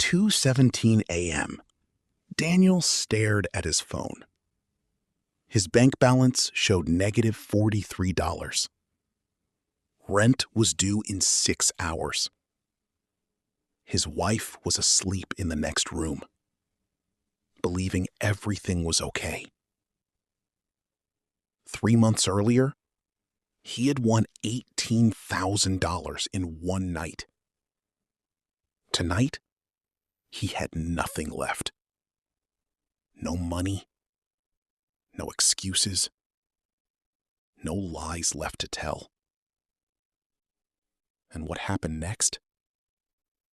2:17 a.m., Daniel stared at his phone. His bank balance showed negative $43. Rent was due in 6 hours. His wife was asleep in the next room, believing everything was okay. 3 months earlier, he had won $18,000 in one night. Tonight, he had nothing left. No money, no excuses, no lies left to tell. And what happened next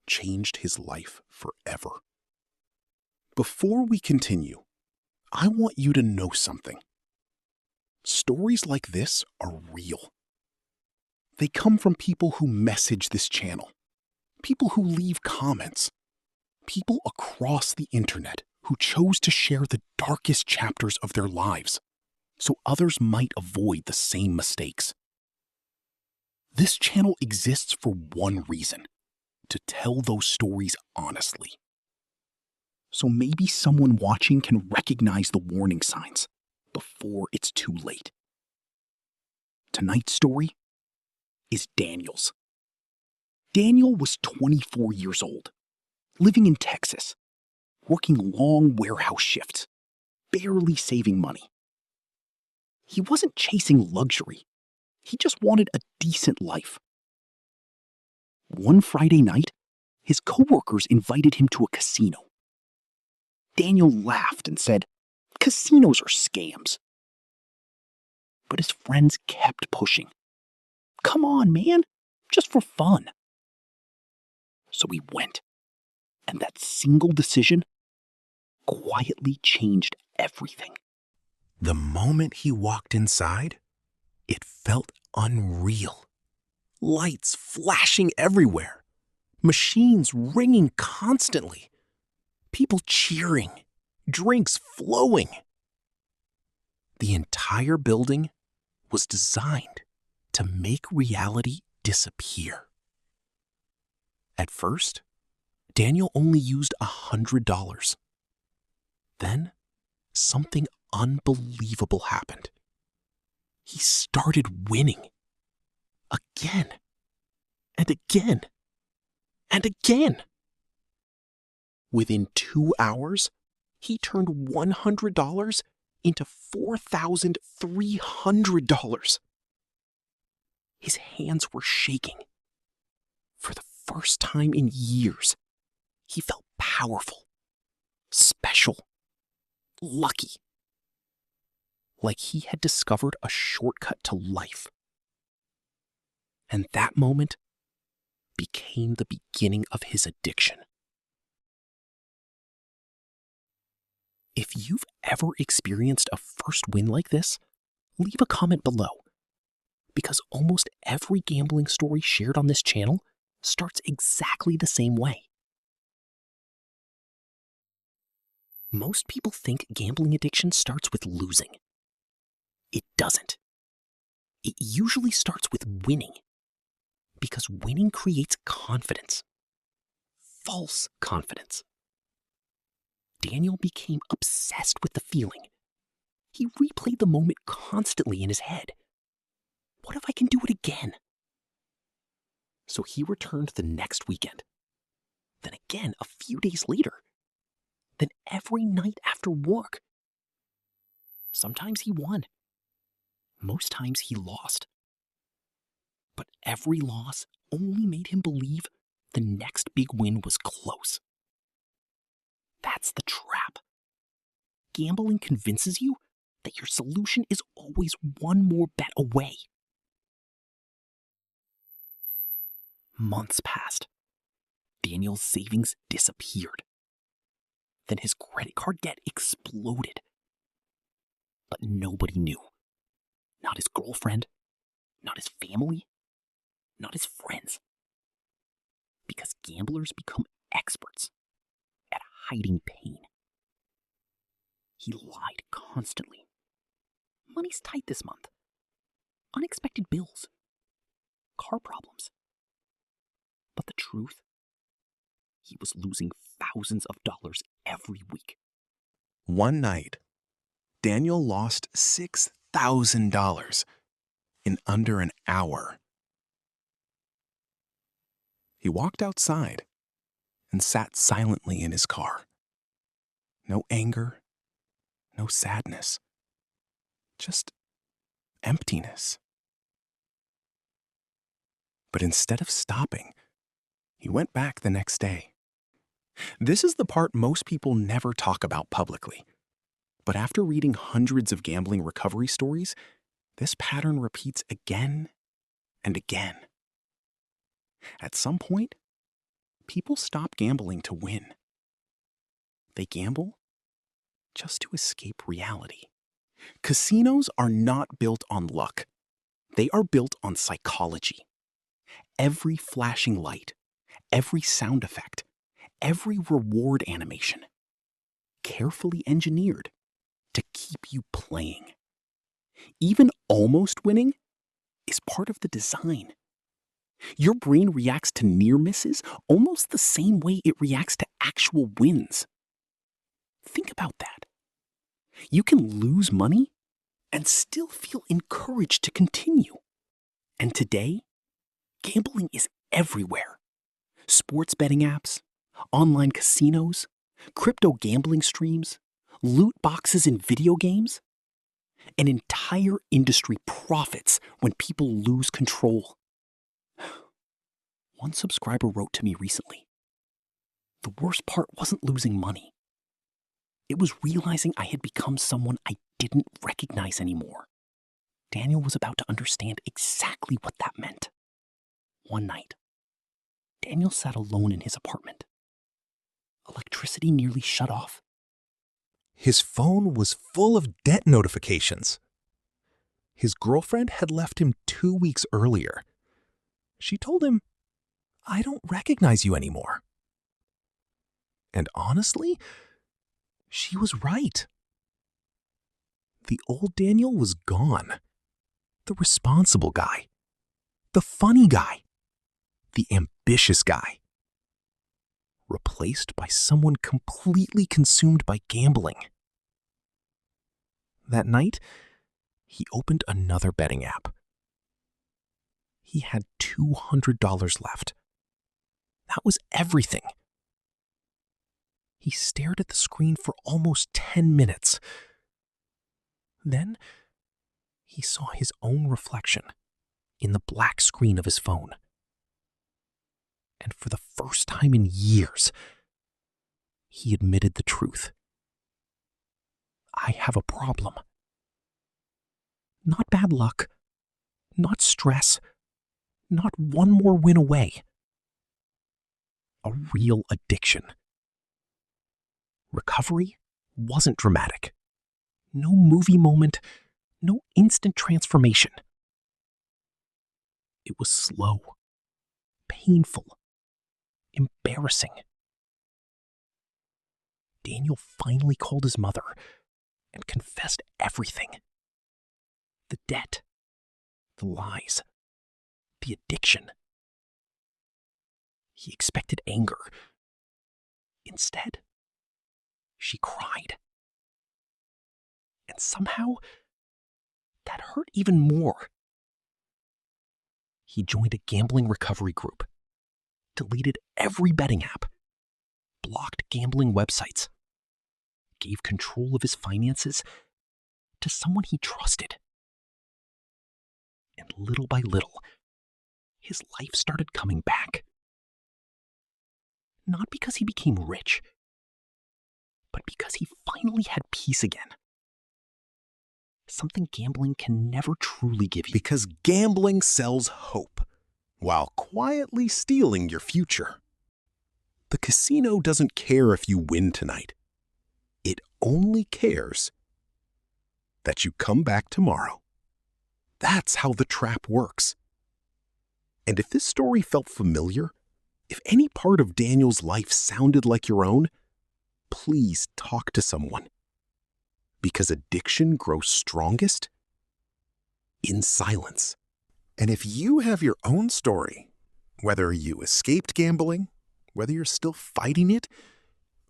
changed his life forever. Before we continue, I want you to know something. Stories like this are real. They come from people who message this channel, people who leave comments, people across the internet who chose to share the darkest chapters of their lives so others might avoid the same mistakes. This channel exists for one reason: to tell those stories honestly. So maybe someone watching can recognize the warning signs before it's too late. Tonight's story is Daniel's. Daniel was 24 years old, living in Texas, working long warehouse shifts, barely saving money. He wasn't chasing luxury. He just wanted a decent life. One Friday night, his coworkers invited him to a casino. Daniel laughed and said, "Casinos are scams." But his friends kept pushing. "Come on, man, just for fun." So he went, and that single decision quietly changed everything. The moment he walked inside, it felt unreal. Lights flashing everywhere, machines ringing constantly, people cheering, drinks flowing. The entire building was designed to make reality disappear. At first, Daniel only used $100. Then, something unbelievable happened. He started winning. Again, and again, and again. Within 2 hours, he turned $100 into $4,300. His hands were shaking. For the first time in years, he felt powerful, special, lucky. Like he had discovered a shortcut to life. And that moment became the beginning of his addiction. If you've ever experienced a first win like this, leave a comment below. Because almost every gambling story shared on this channel starts exactly the same way. Most people think gambling addiction starts with losing. It doesn't. It usually starts with winning. Because winning creates confidence. False confidence. Daniel became obsessed with the feeling. He replayed the moment constantly in his head. What if I can do it again? So he returned the next weekend. Then again a few days later. Then every night after work. Sometimes he won. Most times he lost. But every loss only made him believe the next big win was close. That's the trap. Gambling convinces you that your solution is always one more bet away. Months passed. Daniel's savings disappeared. Then his credit card debt exploded. But nobody knew. Not his girlfriend, not his family, not his friends. Because gamblers become experts at hiding pain. He lied constantly. Money's tight this month. Unexpected bills. Car problems. But the truth? He was losing thousands of dollars every week. One night, Daniel lost $6,000 in under an hour. He walked outside and sat silently in his car. No anger, no sadness, just emptiness. But instead of stopping, he went back the next day. This is the part most people never talk about publicly. But after reading hundreds of gambling recovery stories, this pattern repeats again and again. At some point, people stop gambling to win. They gamble just to escape reality. Casinos are not built on luck. They are built on psychology. Every flashing light, every sound effect, every reward animation, carefully engineered to keep you playing. Even almost winning is part of the design. Your brain reacts to near misses almost the same way it reacts to actual wins. Think about that. You can lose money and still feel encouraged to continue. And today, gambling is everywhere. Sports betting apps, online casinos, crypto gambling streams, loot boxes in video games. An entire industry profits when people lose control. One subscriber wrote to me recently, "The worst part wasn't losing money. It was realizing I had become someone I didn't recognize anymore." Daniel was about to understand exactly what that meant. One night, Daniel sat alone in his apartment. Electricity nearly shut off. His phone was full of debt notifications. His girlfriend had left him 2 weeks earlier. She told him, "I don't recognize you anymore." And honestly, she was right. The old Daniel was gone. The responsible guy. The funny guy. The ambitious guy. Replaced by someone completely consumed by gambling. That night, he opened another betting app. He had $200 left. That was everything. He stared at the screen for almost 10 minutes. Then, he saw his own reflection in the black screen of his phone. And for the first time in years, he admitted the truth. I have a problem. Not bad luck, not stress, not one more win away. A real addiction. Recovery wasn't dramatic. No movie moment, no instant transformation. It was slow, painful, embarrassing. Daniel finally called his mother and confessed everything. The debt, the lies, the addiction. He expected anger. Instead, she cried. And somehow, that hurt even more. He joined a gambling recovery group, deleted every betting app, blocked gambling websites, gave control of his finances to someone he trusted. And little by little, his life started coming back. Not because he became rich, but because he finally had peace again. Something gambling can never truly give you. Because gambling sells hope, while quietly stealing your future. The casino doesn't care if you win tonight. It only cares that you come back tomorrow. That's how the trap works. And if this story felt familiar, if any part of Daniel's life sounded like your own, please talk to someone. Because addiction grows strongest in silence. And if you have your own story, whether you escaped gambling, whether you're still fighting it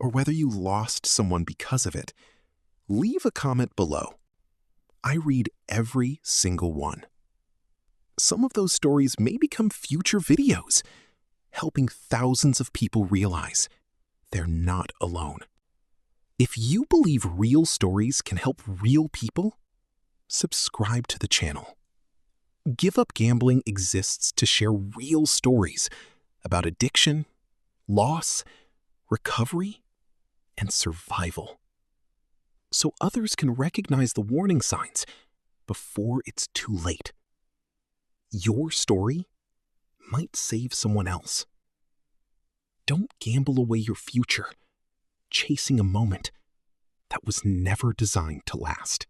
or whether you lost someone because of it, leave a comment below. I read every single one. Some of those stories may become future videos, helping thousands of people realize they're not alone. If you believe real stories can help real people, subscribe to the channel. Give Up Gambling exists to share real stories about addiction, loss, recovery, and survival, so others can recognize the warning signs before it's too late. Your story might save someone else. Don't gamble away your future, chasing a moment that was never designed to last.